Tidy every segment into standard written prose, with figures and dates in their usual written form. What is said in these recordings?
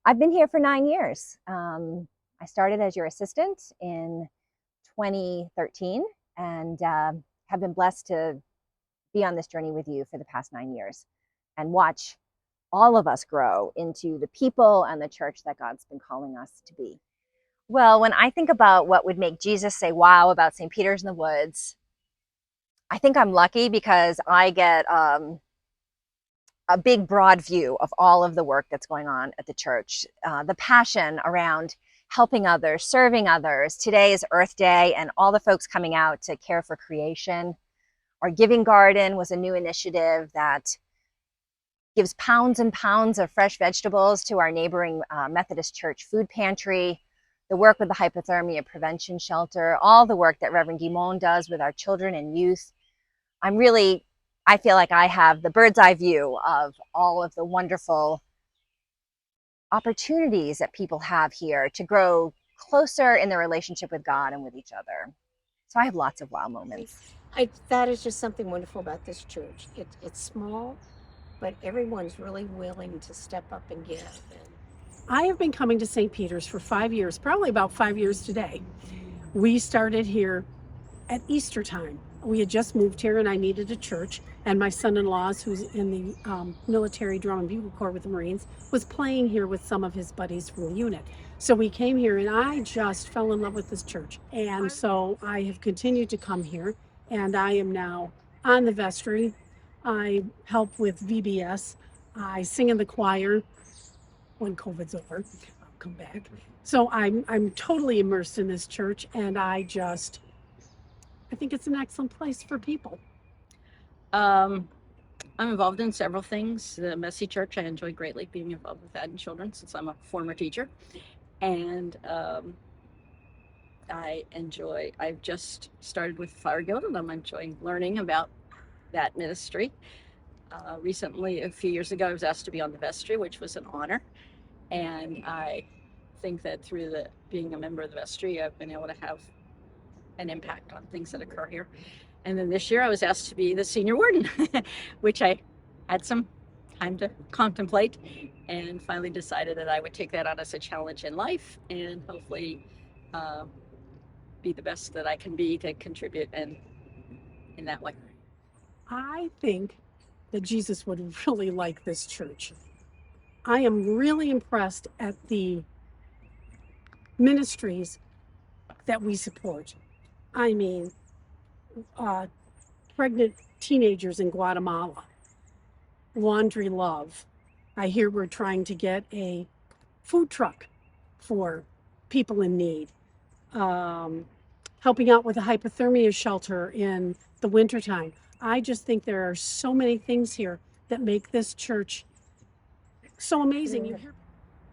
I've been here for 9 years. I started as your assistant in 2013 and have been blessed to be on this journey with you for the past 9 years and watch all of us grow into the people and the church that God's been calling us to be. Well, when I think about what would make Jesus say wow about St. Peter's in the Woods, I think I'm lucky because I get a big, broad view of all of the work that's going on at the church. The passion around helping others, serving others. Today is Earth Day, and all the folks coming out to care for creation. Our Giving Garden was a new initiative that gives pounds and pounds of fresh vegetables to our neighboring Methodist Church food pantry. The work with the hypothermia prevention shelter, all the work that Reverend Guimond does with our children and youth. I feel like I have the bird's eye view of all of the wonderful opportunities that people have here to grow closer in their relationship with God and with each other. So I have lots of wow moments. That is just something wonderful about this church. It's small, but everyone's really willing to step up and give. And I have been coming to St. Peter's for 5 years, probably about 5 years today. We started here at Easter time. We had just moved here and I needed a church, and my son-in-law's, who's in the military drum and bugle corps with the Marines, was playing here with some of his buddies from the unit. So we came here and I just fell in love with this church. And so I have continued to come here, and I am now on the vestry. I help with VBS. I sing in the choir. When COVID's over, I'll come back. So I'm totally immersed in this church, and I think it's an excellent place for people. I'm involved in several things. The Messy Church, I enjoy greatly being involved with that and children since I'm a former teacher. And I've just started with Fire Guild, and I'm enjoying learning about that ministry. Recently, a few years ago, I was asked to be on the vestry, which was an honor. And I think that through being a member of the vestry, I've been able to have an impact on things that occur here. And then this year I was asked to be the senior warden, which I had some time to contemplate, and finally decided that I would take that on as a challenge in life and hopefully be the best that I can be to contribute in that way. I think that Jesus would really like this church. I am really impressed at the ministries that we support. I mean, pregnant teenagers in Guatemala, Laundry Love. I hear we're trying to get a food truck for people in need. Helping out with a hypothermia shelter in the wintertime. I just think there are so many things here that make this church so amazing.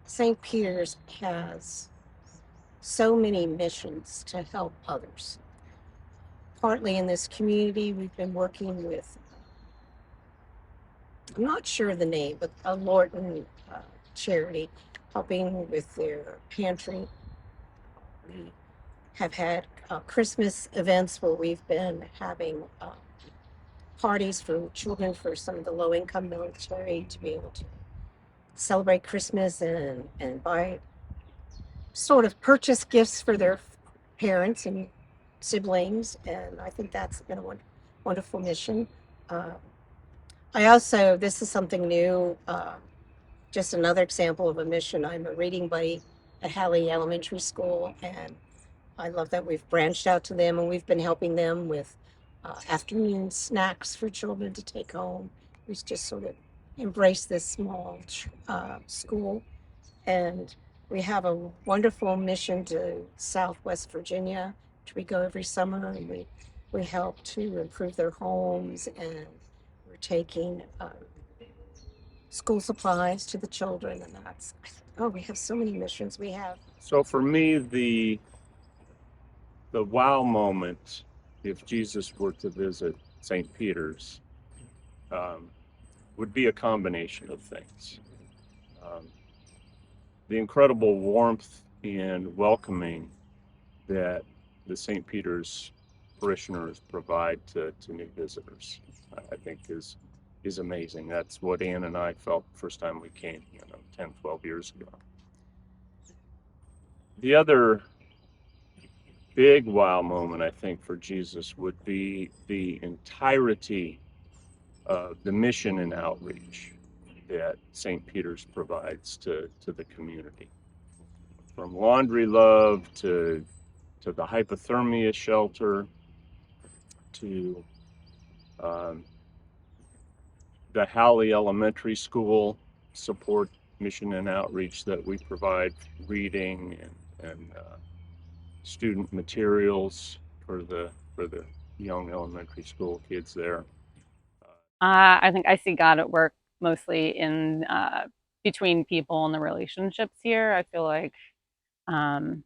St. Peter's has so many missions to help others. Partly in this community, we've been working with, I'm not sure of the name, but a Lorton charity, helping with their pantry. We have had Christmas events where we've been having parties for children for some of the low-income military to be able to celebrate Christmas and buy, sort of purchase gifts for their parents and siblings. And I think that's been a wonderful mission. This is something new, just another example of a mission. I'm a reading buddy at Halley Elementary School, and I love that we've branched out to them, and we've been helping them with afternoon snacks for children to take home. We've just sort of embraced this small school, and we have a wonderful mission to Southwest Virginia, which we go every summer, and we help to improve their homes, and we're taking school supplies to the children, and we have so many missions we have. So for me, the wow moment, if Jesus were to visit St. Peter's, would be a combination of things. The incredible warmth and welcoming that the St. Peter's parishioners provide to new visitors, I think is amazing. That's what Ann and I felt the first time we came, 10, 12 years ago. The other big wow moment, I think, for Jesus would be the entirety of the mission and outreach that St. Peter's provides to the community. From laundry love to the hypothermia shelter to um, the Halley Elementary School support mission and outreach that we provide reading and student materials for the young elementary school kids there. I think I see God at work mostly in between people and the relationships here. I feel like um,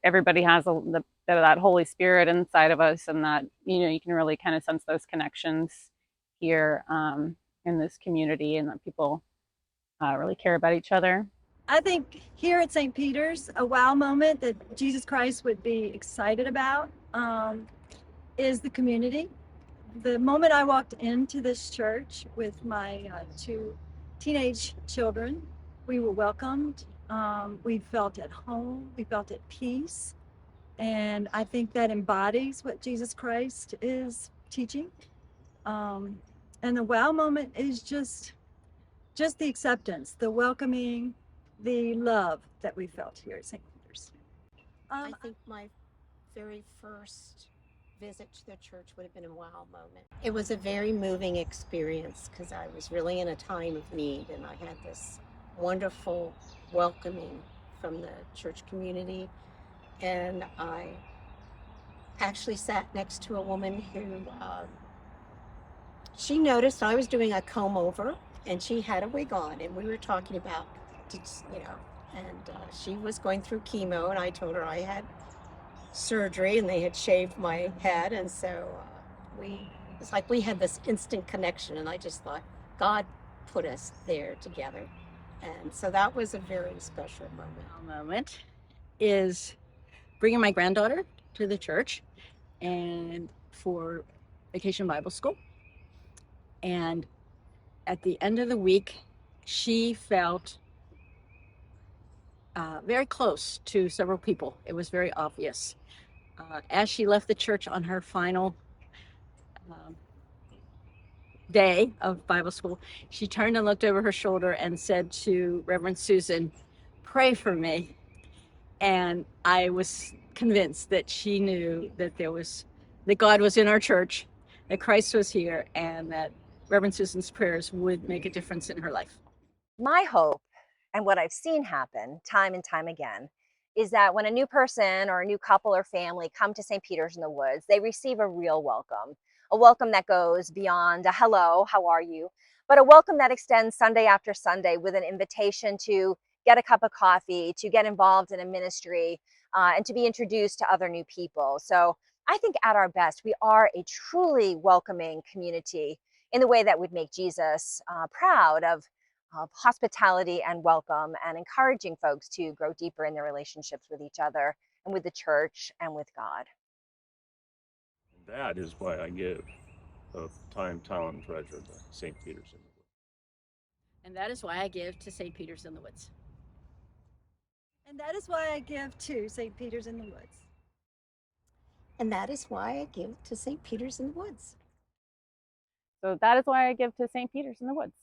everybody has that Holy Spirit inside of us, and that you can really kind of sense those connections here in this community, and that people really care about each other. I think here at St. Peter's, a wow moment that Jesus Christ would be excited about is the community. The moment I walked into this church with my two teenage children, we were welcomed. We felt at home. We felt at peace. And I think that embodies what Jesus Christ is teaching. And the wow moment is just the acceptance, the welcoming, the love that we felt here at St. Peter's. I think my very first visit to the church would have been a wow moment. It was a very moving experience because I was really in a time of need, and I had this wonderful welcoming from the church community. And I actually sat next to a woman who she noticed I was doing a comb over, and she had a wig on, and we were talking about, and she was going through chemo, and I told her I had surgery and they had shaved my head, and so it's like we had this instant connection, and I just thought God put us there together, and so that was a very special Moment is bringing my granddaughter to the church and for Vacation Bible School, and at the end of the week she felt very close to several people. It was very obvious. As she left the church on her final day of Bible school, she turned and looked over her shoulder and said to Reverend Susan, "Pray for me." And I was convinced that she knew that that God was in our church, that Christ was here, and that Reverend Susan's prayers would make a difference in her life. My hope, and what I've seen happen time and time again, is that when a new person or a new couple or family come to St. Peter's in the Woods, they receive a real welcome, a welcome that goes beyond a hello, how are you, but a welcome that extends Sunday after Sunday with an invitation to get a cup of coffee, to get involved in a ministry, and to be introduced to other new people. So I think at our best, we are a truly welcoming community in the way that would make Jesus proud of hospitality and welcome, and encouraging folks to grow deeper in their relationships with each other and with the church and with God. And that is why I give of time, talent, and treasure to St. Peter's in the Woods. And that is why I give to St. Peter's in the Woods. And that is why I give to St. Peter's in the Woods. And that is why I give to St. Peter's in the Woods. So that is why I give to St. Peter's in the Woods.